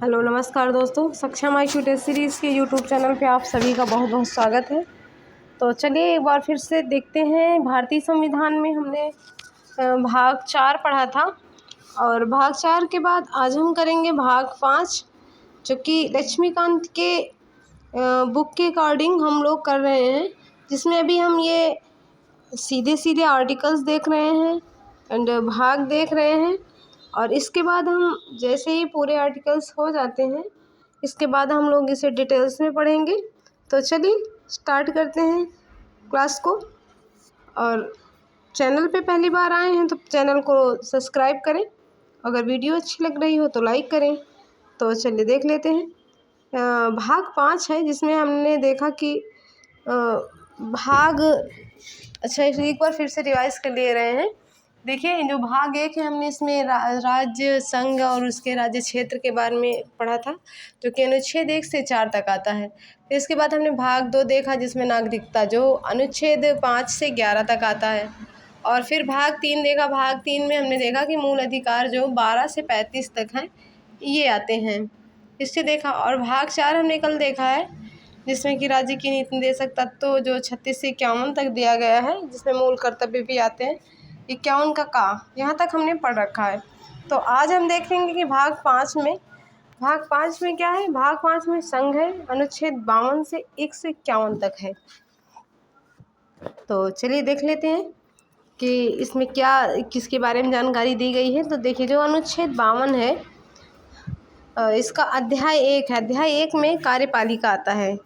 Hello नमस्कार दोस्तों, सक्षम IQ टेस्ट सीरीज़ के यूट्यूब चैनल पे आप सभी का बहुत बहुत स्वागत है। तो चलिए एक बार फिर से देखते हैं। भारतीय संविधान में हमने भाग 4 पढ़ा था और भाग 4 के बाद आज हम करेंगे भाग 5, जो कि लक्ष्मीकांत के बुक के अकॉर्डिंग हम लोग कर रहे हैं, जिसमें अभी हम ये सीधे सीधे आर्टिकल्स देख रहे हैं एंड भाग देख रहे हैं। और इसके बाद हम जैसे ही पूरे आर्टिकल्स हो जाते हैं, इसके बाद हम लोग इसे डिटेल्स में पढ़ेंगे। तो चलिए स्टार्ट करते हैं क्लास को। और चैनल पे पहली बार आए हैं तो चैनल को सब्सक्राइब करें, अगर वीडियो अच्छी लग रही हो तो लाइक करें। तो चलिए देख लेते हैं। भाग 5 है, जिसमें हमने देखा कि भाग एक बार फिर से रिवाइज कर ले रहे हैं। देखिए, जो भाग 1 है हमने इसमें राज्य संघ और उसके राज्य क्षेत्र के बारे में पढ़ा था, जो कि अनुच्छेद 1 से 4 तक आता है। फिर इसके बाद हमने भाग 2 देखा, जिसमें नागरिकता, जो अनुच्छेद 5 से 11 तक आता है। और फिर भाग 3 देखा। भाग 3 में हमने देखा कि मूल अधिकार जो 12 से 35 तक हैं, ये आते हैं, इससे देखा। और भाग 4 हमने कल देखा है, जिसमें कि राज्य की नीति निर्देशक तत्व जो 36 से 51 तक दिया गया है, जिसमें मूल कर्तव्य भी आते हैं। 51 का यहाँ तक हमने पढ़ रखा है। तो आज हम देखेंगे कि भाग 5 में क्या है। भाग 5 में संघ है, अनुच्छेद 52 से 151 तक है। तो चलिए देख लेते हैं कि इसमें क्या किसके बारे में जानकारी दी गई है। तो देखिए, जो अनुच्छेद 52 है, इसका अध्याय 1 है। अध्याय 1 में कार्यपालिका आता है।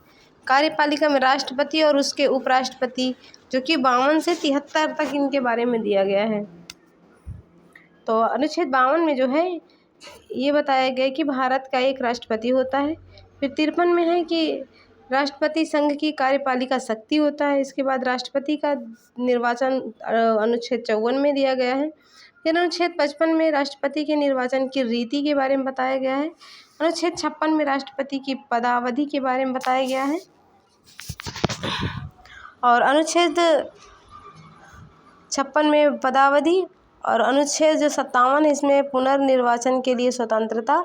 कार्यपालिका में राष्ट्रपति और उसके उपराष्ट्रपति, जो कि 52 से 73 तक इनके बारे में दिया गया है। तो अनुच्छेद 52 में जो है ये बताया गया कि भारत का एक राष्ट्रपति होता है। फिर 53 में है कि राष्ट्रपति संघ की कार्यपालिका शक्ति होता है। इसके बाद राष्ट्रपति का निर्वाचन अनुच्छेद 54 में दिया गया है। फिर अनुच्छेद 55 में राष्ट्रपति के निर्वाचन की रीति के बारे में बताया गया है। अनुच्छेद 56 में राष्ट्रपति की पदावधि के बारे में बताया गया है। और अनुच्छेद 56 में पदावधि, और अनुच्छेद जो 57 इसमें पुनर्निर्वाचन के लिए स्वतंत्रता।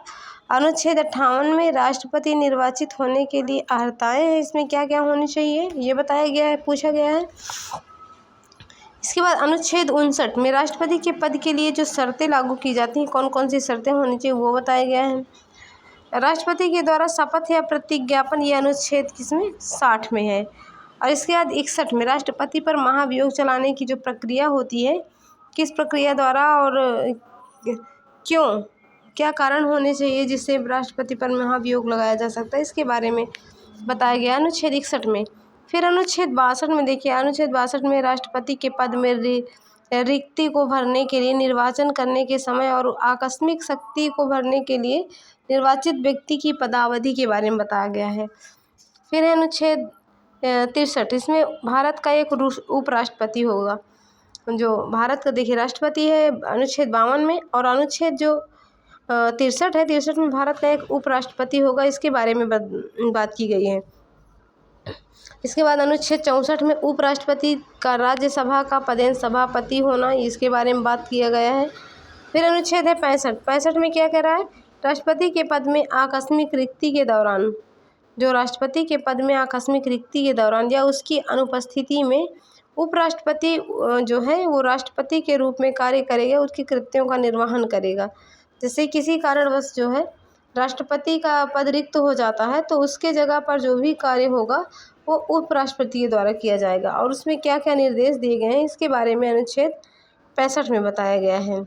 अनुच्छेद 58 में राष्ट्रपति निर्वाचित होने के लिए अर्हताएँ हैं, इसमें क्या क्या होनी चाहिए ये बताया गया है, पूछा गया है। इसके बाद अनुच्छेद 59 में राष्ट्रपति के पद के लिए जो शर्तें लागू की जाती हैं, कौन कौन सी शर्तें होनी चाहिए वो बताया गया है। राष्ट्रपति के द्वारा शपथ या प्रतिज्ञापन, ये अनुच्छेद किसमें 60 में है। और इसके बाद 61 में राष्ट्रपति पर महाभियोग चलाने की जो प्रक्रिया होती है, किस प्रक्रिया द्वारा और क्यों, क्या कारण होने चाहिए जिससे राष्ट्रपति पर महाभियोग लगाया जा सकता है, इसके बारे में बताया गया अनुच्छेद 61 में। फिर अनुच्छेद 62 में देखिए, अनुच्छेद 62 में राष्ट्रपति के पद में रिक्ति को भरने के लिए निर्वाचन करने के समय और आकस्मिक शक्ति को भरने के लिए निर्वाचित व्यक्ति की पदावधि के बारे में बताया गया है। फिर है अनुच्छेद 63, इसमें भारत का एक उपराष्ट्रपति होगा। जो भारत का देखिए राष्ट्रपति है अनुच्छेद 52 में, और अनुच्छेद जो 63 है, 63 में भारत का एक उपराष्ट्रपति होगा, इसके बारे में बात की गई है। इसके बाद अनुच्छेद 64 में उपराष्ट्रपति का राज्यसभा का पदेन सभापति होना, इसके बारे में बात किया गया है। फिर अनुच्छेद है 65 में क्या कह रहा है, राष्ट्रपति के पद में आकस्मिक रिक्ति के दौरान, जो राष्ट्रपति के पद में आकस्मिक रिक्ति के दौरान या उसकी अनुपस्थिति में उपराष्ट्रपति जो है वो राष्ट्रपति के रूप में कार्य करेगा, उसके कृत्यों का निर्वहन करेगा। जैसे किसी कारणवश जो है राष्ट्रपति का पद रिक्त हो जाता है, तो उसके जगह पर जो भी कार्य होगा वो उपराष्ट्रपति के द्वारा किया जाएगा। और उसमें क्या क्या निर्देश दिए गए हैं, इसके बारे में अनुच्छेद 65 में बताया गया है।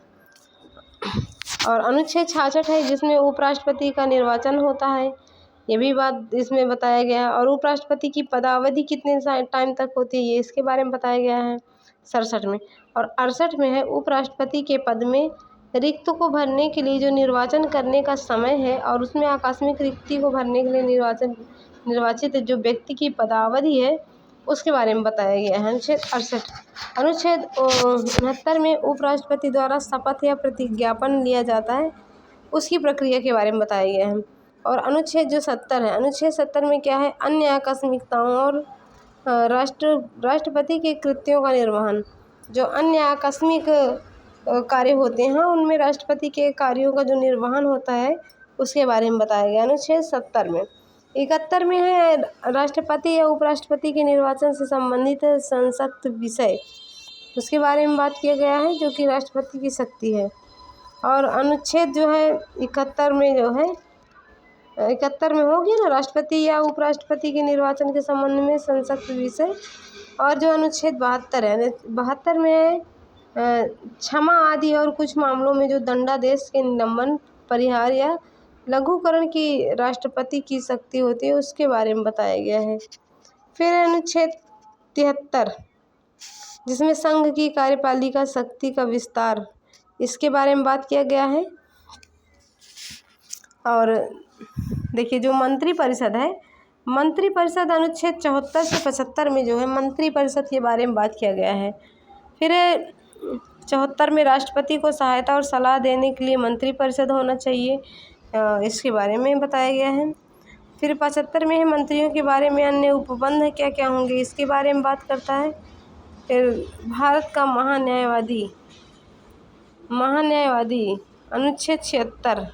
और अनुच्छेद 66 है, जिसमें उपराष्ट्रपति का निर्वाचन होता है, ये भी बात इसमें बताया गया है। और उपराष्ट्रपति की पदावधि कितने टाइम तक होती है, ये इसके बारे में बताया गया है 67 में। और 68 में है उपराष्ट्रपति के पद में रिक्त को भरने के लिए जो निर्वाचन करने का समय है, और उसमें आकस्मिक रिक्ति को भरने के लिए निर्वाचित जो व्यक्ति की पदावधि है, उसके बारे में बताया गया है अनुच्छेद 68। अनुच्छेद 69 में उपराष्ट्रपति द्वारा शपथ या प्रतिज्ञापन लिया जाता है, उसकी प्रक्रिया के बारे में बताया गया है। और अनुच्छेद जो 70 है, अनुच्छेद 70 में क्या है, अन्य आकस्मिकताओं और राष्ट्रपति के कृत्यों का निर्वहन। जो अन्य आकस्मिक कार्य होते हैं, उनमें राष्ट्रपति के कार्यों का जो निर्वहन होता है, उसके बारे में बताया गया अनुच्छेद 70 में। 71 में है राष्ट्रपति या उपराष्ट्रपति के निर्वाचन से संबंधित संसक्त विषय, उसके बारे में बात किया गया है, जो कि राष्ट्रपति की शक्ति है। और अनुच्छेद जो है 71 में जो है 71 में होगी ना राष्ट्रपति या उपराष्ट्रपति के निर्वाचन के संबंध में संसक्त विषय। और जो अनुच्छेद 72 है, 72 में है क्षमा आदि और कुछ मामलों में जो दंडादेश के निलंबन, परिहार या लघुकरण की राष्ट्रपति की शक्ति होती है, उसके बारे में बताया गया है। फिर अनुच्छेद 73 जिसमें संघ की कार्यपालिका शक्ति का विस्तार, इसके बारे में बात किया गया है। और देखिए जो मंत्रिपरिषद है, मंत्रिपरिषद अनुच्छेद 74 से 75 में जो है मंत्रिपरिषद के बारे में बात किया गया है। फिर 74 में राष्ट्रपति को सहायता और सलाह देने के लिए मंत्रिपरिषद होना चाहिए, इसके बारे में बताया गया है। फिर 75 में है मंत्रियों के बारे में अन्य उपबंध क्या क्या होंगे, इसके बारे में बात करता है। फिर भारत का महान्यायवादी अनुच्छेद 76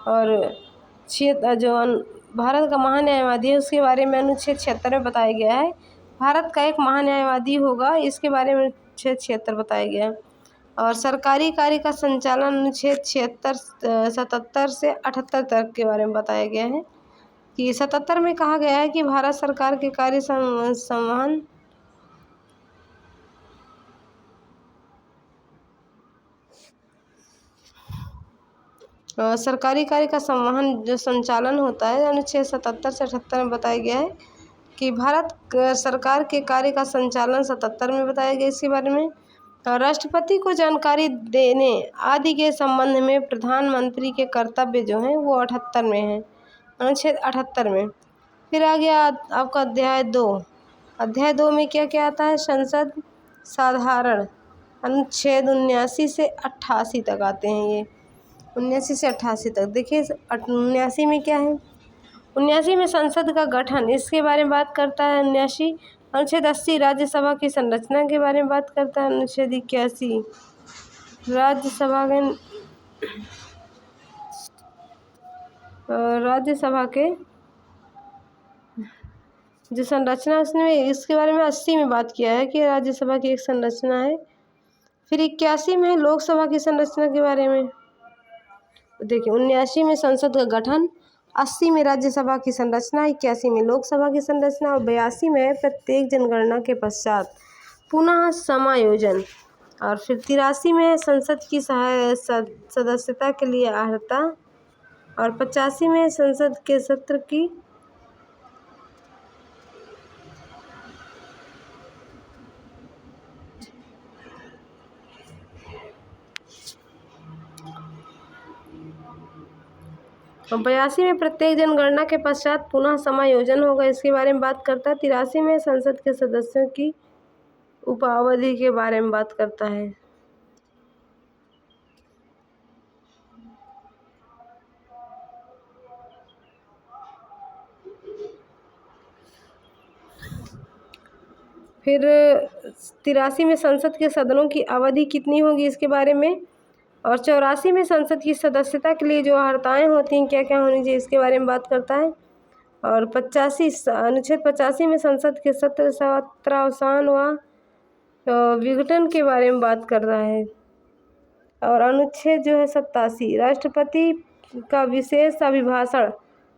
और जो भारत का महान्यायवादी है उसके बारे में अनुच्छेद 76 में बताया गया है। भारत का एक महान्यायवादी होगा, इसके बारे में अनुच्छेद 76 बताया गया है। और सरकारी कार्य का संचालन अनुच्छेद 77 से 78 तक के बारे में बताया गया है कि 77 में कहा गया है कि भारत सरकार के कार्य संवहन सरकारी कार्य का संवहन जो संचालन होता है अनुच्छेद 77 से 78 में बताया गया है कि भारत सरकार के कार्य का संचालन 77 में बताया गया इसके बारे में। राष्ट्रपति को जानकारी देने आदि के संबंध में प्रधानमंत्री के कर्तव्य जो हैं वो 78 में है, अनुच्छेद 78 में। फिर आ गया आपका अध्याय 2। अध्याय 2 में क्या क्या आता है, संसद साधारण, अनुच्छेद 79 से 88 तक आते हैं ये, 79 से 88 तक। देखिए 79 में क्या है, 79 में संसद का गठन, इसके बारे में बात करता है 79। अनुच्छेद 80 राज्यसभा की संरचना के बारे में बात करता है। अनुच्छेद 81 राज्यसभा के जो संरचना उसने इसके बारे में 80 में बात किया है कि राज्यसभा की एक संरचना है। फिर 81 में लोकसभा की संरचना के बारे में। देखिए 79 में संसद का गठन, 80 में राज्यसभा की संरचना, 81 में लोकसभा की संरचना और 82 में प्रत्येक जनगणना के पश्चात पुनः समायोजन। और फिर 83 में संसद की सदस्यता के लिए अर्हता और 85 में संसद के सत्र की और 82 में प्रत्येक जनगणना के पश्चात पुनः समायोजन होगा, इसके बारे में बात करता है। 83 में संसद के सदस्यों की उपावधि के बारे में बात करता है। फिर 83 में संसद के सदनों की अवधि कितनी होगी इसके बारे में। और 84 में संसद की सदस्यता के लिए जो अर्हताएँ होती हैं क्या क्या होनी चाहिए इसके बारे में बात करता है। और 85 अनुच्छेद 85 में संसद के सत्र अवसान व विघटन के बारे में बात कर रहा है। और अनुच्छेद जो है 87 राष्ट्रपति का विशेष अभिभाषण,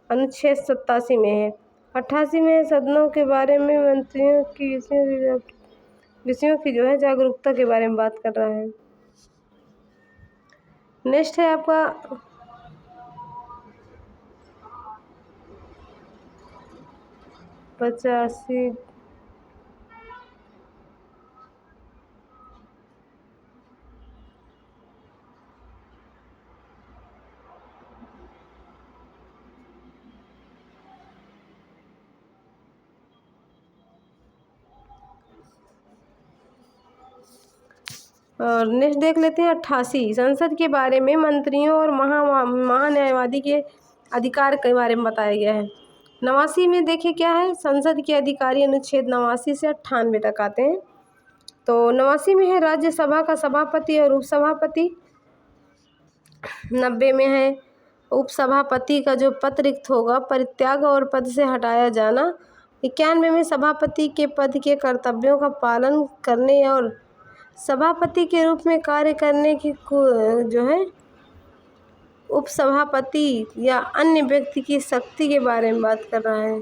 अनुच्छेद 87 में है। 88 में सदनों के बारे में मंत्रियों की विषयों की जो है जागरूकता के बारे में बात कर रहा है। नेक्स्ट है आपका पचासी और नेक्स्ट देख लेते हैं 88 संसद के बारे में मंत्रियों और महान्यायवादी के अधिकार के बारे में बताया गया है। 89 में देखिए क्या है, संसद के अधिकारी अनुच्छेद 89 से 98 तक आते हैं। तो 89 में है राज्यसभा का सभापति और उपसभापति। 90 में है उपसभापति का जो पद रिक्त होगा परित्याग और पद से हटाया जाना। 91 में सभापति के पद के कर्तव्यों का पालन करने और सभापति के रूप में कार्य करने की जो है उपसभापति या अन्य व्यक्ति की शक्ति के बारे में बात कर रहा है।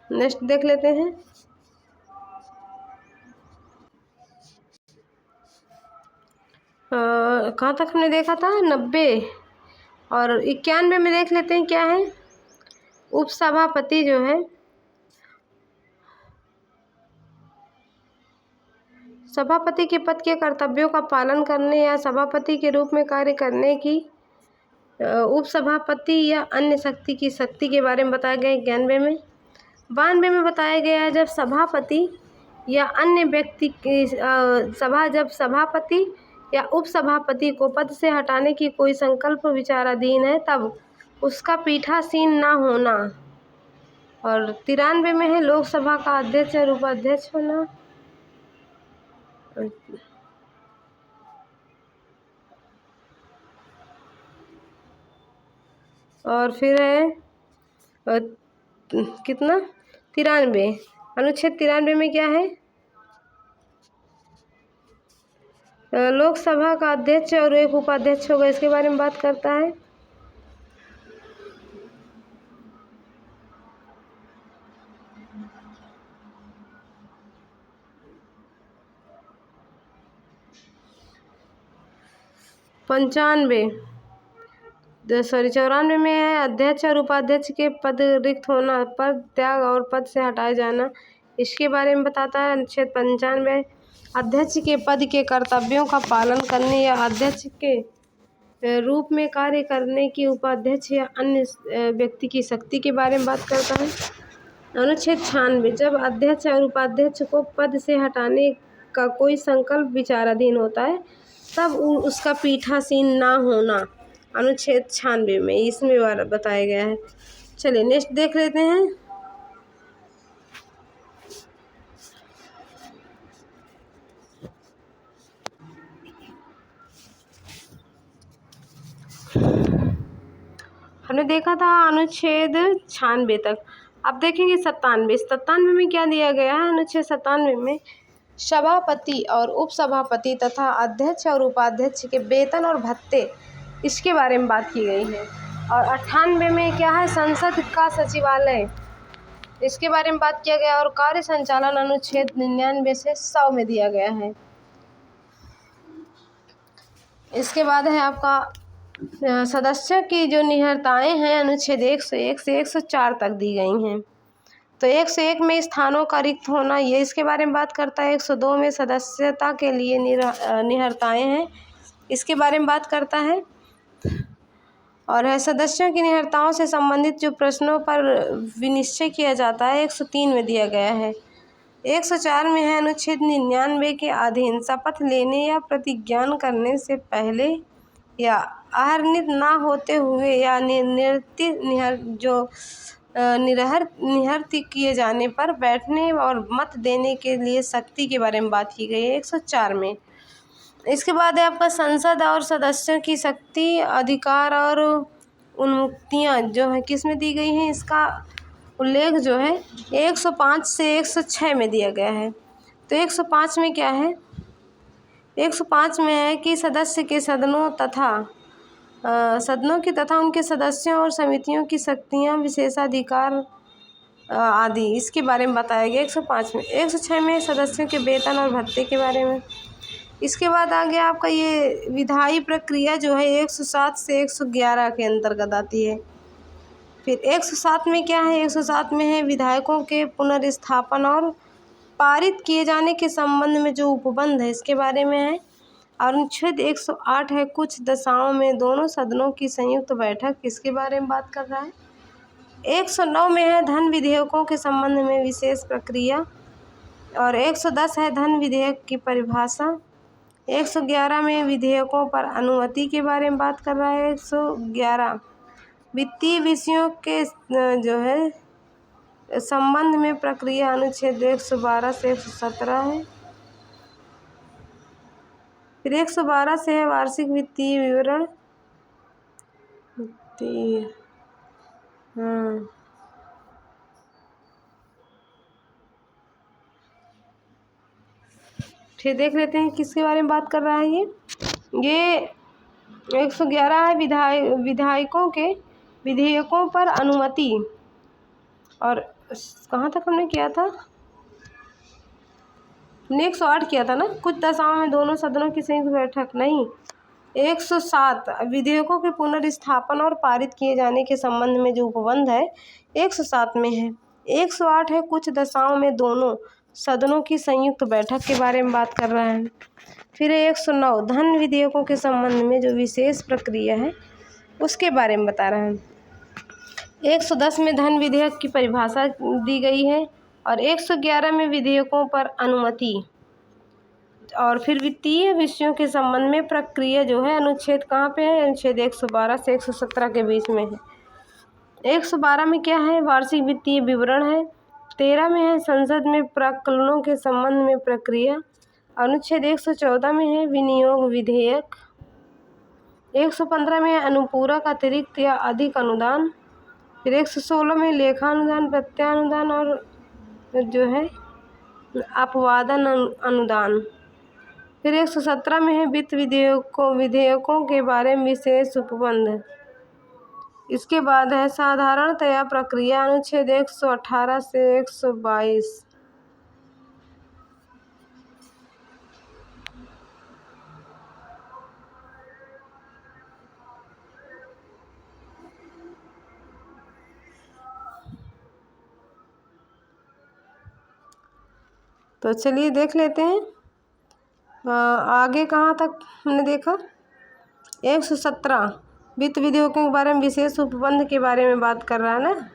नेक्स्ट देख लेते हैं। कहाँ तक हमने देखा था 90 और 91 में देख लेते हैं क्या है। उपसभापति जो है सभापति के पद के कर्तव्यों का पालन करने या सभापति के रूप में कार्य करने की उपसभापति या अन्य शक्ति के बारे में बताया गया 91 में। 92 में बताया गया है जब सभापति या अन्य व्यक्ति की जब सभापति या उपसभापति को पद से हटाने की कोई संकल्प विचाराधीन है तब उसका पीठासीन ना होना। और 93 में है लोकसभा का अध्यक्ष और उपाध्यक्ष होना। और फिर है कितना 93 अनुच्छेद 93 में क्या है लोकसभा का अध्यक्ष और एक उपाध्यक्ष होगा, इसके बारे में बात करता है। चौरानवे में है अध्यक्ष और उपाध्यक्ष के पद रिक्त होना, पद त्याग और पद से हटाए जाना, इसके बारे में बताता है। अनुच्छेद 95 अध्यक्ष के पद के कर्तव्यों का पालन करने या अध्यक्ष के रूप में कार्य करने की उपाध्यक्ष या अन्य व्यक्ति की शक्ति के बारे में बात करता है। अनुच्छेद 96 जब अध्यक्ष और उपाध्यक्ष को पद से हटाने का कोई संकल्प विचाराधीन होता है तब उसका पीठासीन ना होना। अनुच्छेद 96 में इसमें बताया गया है। चलिए नेक्स्ट देख लेते हैं। हमने देखा था अनुच्छेद 96 तक। अब देखेंगे 97 में क्या दिया गया है। अनुच्छेद 97 में सभापति और उपसभापति तथा अध्यक्ष और उपाध्यक्ष के वेतन और भत्ते, इसके बारे में बात की गई है। और 98 में क्या है संसद का सचिवालय, इसके बारे में बात किया गया। और कार्य संचालन अनुच्छेद 99 से 100 में दिया गया है। इसके बाद है आपका सदस्यों की जो निहरताएँ हैं अनुच्छेद 101 से 104 तक दी गई हैं। तो 101 में स्थानों का रिक्त होना, ये इसके बारे में बात करता है। 102 में सदस्यता के लिए निहरताएँ हैं, इसके बारे में बात करता है। और है सदस्यों की निहरताओं से संबंधित जो प्रश्नों पर विनिश्चय किया जाता है 103 में दिया गया है। 104 में है अनुच्छेद 99 के अधीन शपथ लेने या प्रतिज्ञान करने से पहले या आहरणित ना होते हुए या निरहरित किए जाने पर बैठने और मत देने के लिए शक्ति के बारे में बात की गई है 104 में। इसके बाद है आपका संसद और सदस्यों की शक्ति, अधिकार और उन्मुक्तियां जो है किस में दी गई हैं, इसका उल्लेख जो है 105 से 106 में दिया गया है। तो 105 में क्या है, 105 में है कि सदस्य के सदनों की तथा उनके सदस्यों और समितियों की शक्तियां, विशेषाधिकार आदि, इसके बारे में बताया गया 105 में। 106 में सदस्यों के वेतन और भत्ते के बारे में। इसके बाद आ गया आपका ये विधायी प्रक्रिया जो है 107 से 111 के अंतर्गत आती है। फिर 107 में क्या है, 107 में है विधायकों के पुनर्स्थापन और पारित किए जाने के संबंध में जो उपबंध है, इसके बारे में है। और अनुच्छेद 108 है कुछ दशाओं में दोनों सदनों की संयुक्त बैठक, इसके बारे में बात कर रहा है। 109 में है धन विधेयकों के संबंध में विशेष प्रक्रिया। और 110 है धन विधेयक की परिभाषा। 111 में विधेयकों पर अनुमति के बारे में बात कर रहा है। 111 वित्तीय विषयों के जो है संबंध में प्रक्रिया, अनुच्छेद 112 से 117 है। फिर 112 से है वार्षिक वित्तीय विवरण। फिर देख लेते हैं किसके बारे में बात कर रहा है ये 111 है विधायकों के विधेयकों पर अनुमति। और कहाँ तक हमने किया था? हमने 108 किया था ना, कुछ दशाओं में दोनों सदनों की संयुक्त बैठक। नहीं, 107 विधेयकों के पुनर्स्थापन और पारित किए जाने के संबंध में जो उपबंध है 107 में है। 108 है कुछ दशाओं में दोनों सदनों की संयुक्त बैठक के बारे में बात कर रहा है। फिर 109 धन विधेयकों के संबंध में जो विशेष प्रक्रिया है उसके बारे में बता रहा है। 110 में धन विधेयक की परिभाषा दी गई है और 111 में विधेयकों पर अनुमति। और फिर वित्तीय विषयों के संबंध में प्रक्रिया जो है अनुच्छेद कहाँ पे है? अनुच्छेद 112 से 117 के बीच में है। 112 में क्या है? वार्षिक वित्तीय विवरण है। 13 में है संसद में प्राक्कलनों के संबंध में प्रक्रिया। अनुच्छेद 114 में है विनियोग विधेयक। 115 में है अनुपूरक अतिरिक्त या अधिक अनुदान। फिर 116 में लेखानुदान, प्रत्यानुदान और जो है अपवादन अनुदान। फिर 117 में है वित्त विधेयकों के बारे में विशेष उपबंध। इसके बाद है साधारणतया प्रक्रिया, अनुच्छेद 118 से 122। तो चलिए देख लेते हैं आगे कहाँ तक हमने देखा। 117 वित्त विधेयकों के बारे में विशेष उपबंध के बारे में बात कर रहा है ना।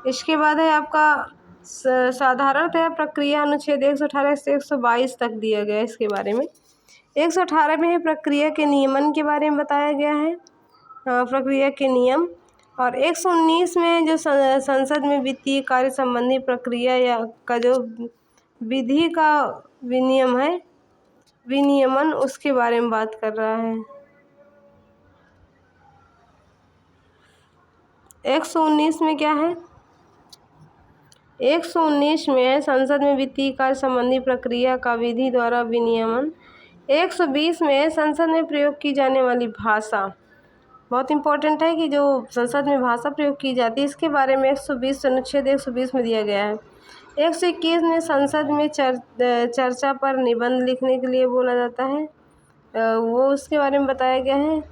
इसके बाद है आपका साधारणतया प्रक्रिया, अनुच्छेद 118 से 122 तक दिया गया है इसके बारे में। 118 में है प्रक्रिया के नियमन के बारे में बताया गया है, प्रक्रिया के नियम। और 119 में जो संसद में वित्तीय कार्य संबंधी प्रक्रिया या का जो विधि का विनियम है, विनियमन, उसके बारे में बात कर रहा है। 119 में क्या है? 119 में है संसद में वित्तीय कार्य संबंधी प्रक्रिया का विधि द्वारा विनियमन। 120 में है संसद में प्रयोग की जाने वाली भाषा। बहुत इंपॉर्टेंट है कि जो संसद में भाषा प्रयोग की जाती है इसके बारे में 120 अनुच्छेद 120 में दिया गया है। 121 में संसद में चर्चा पर निबंध लिखने के लिए बोला जाता है, वो उसके बारे में बताया गया है।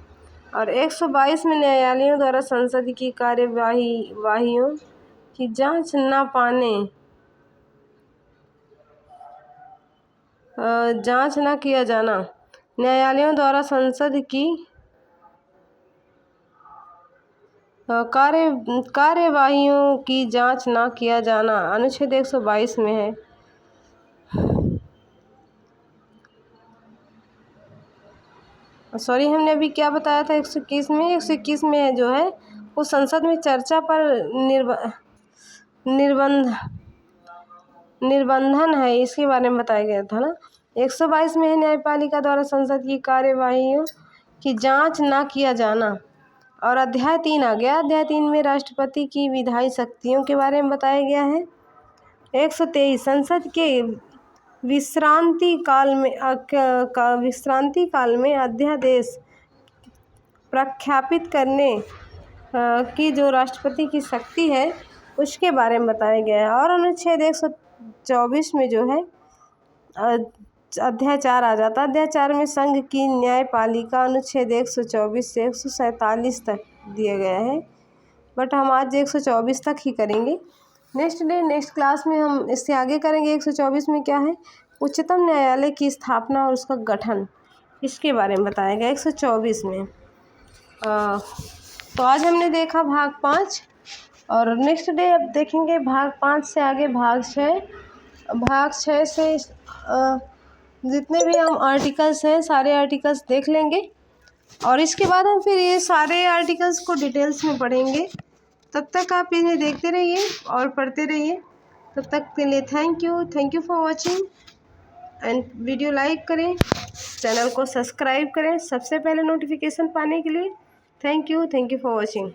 और 122 में न्यायालयों द्वारा संसद की कार्यवाहियों की जांच न किया जाना, न्यायालयों द्वारा संसद की कार्यवाहियों की जांच न किया जाना अनुच्छेद 122 में है। सॉरी, हमने अभी क्या बताया था 121 में? 121 में जो है वो संसद में चर्चा पर निर्बंधन है, इसके बारे में बताया गया था ना। 122 में है न्यायपालिका द्वारा संसद की कार्यवाहियों की जांच ना किया जाना। और अध्याय 3 आ गया। अध्याय 3 में राष्ट्रपति की विधायी शक्तियों के बारे में बताया गया है। 123 संसद के विश्रांति काल में अध्यादेश प्रख्यापित करने की जो राष्ट्रपति की शक्ति है उसके बारे में बताया गया है। और अनुच्छेद 124 में जो है अध्याय 4 आ जाता है। अध्याय 4 में संघ की न्यायपालिका, अनुच्छेद 124 से 147 तक दिया गया है, बट हम आज 124 तक ही करेंगे। नेक्स्ट क्लास में हम इससे आगे करेंगे। 124 में क्या है? उच्चतम न्यायालय की स्थापना और उसका गठन, इसके बारे में बताया गया 124 में। तो आज हमने देखा भाग 5 और नेक्स्ट डे अब देखेंगे भाग 5 से आगे भाग 6। भाग 6 से जितने भी हम आर्टिकल्स हैं सारे आर्टिकल्स देख लेंगे और इसके बाद हम फिर ये सारे आर्टिकल्स को डिटेल्स में पढ़ेंगे। तब तक आप इन्हें देखते रहिए और पढ़ते रहिए। तब तक के लिए thank you for watching and video like करें, चैनल को सब्सक्राइब करें सबसे पहले नोटिफिकेशन पाने के लिए। Thank you for watching.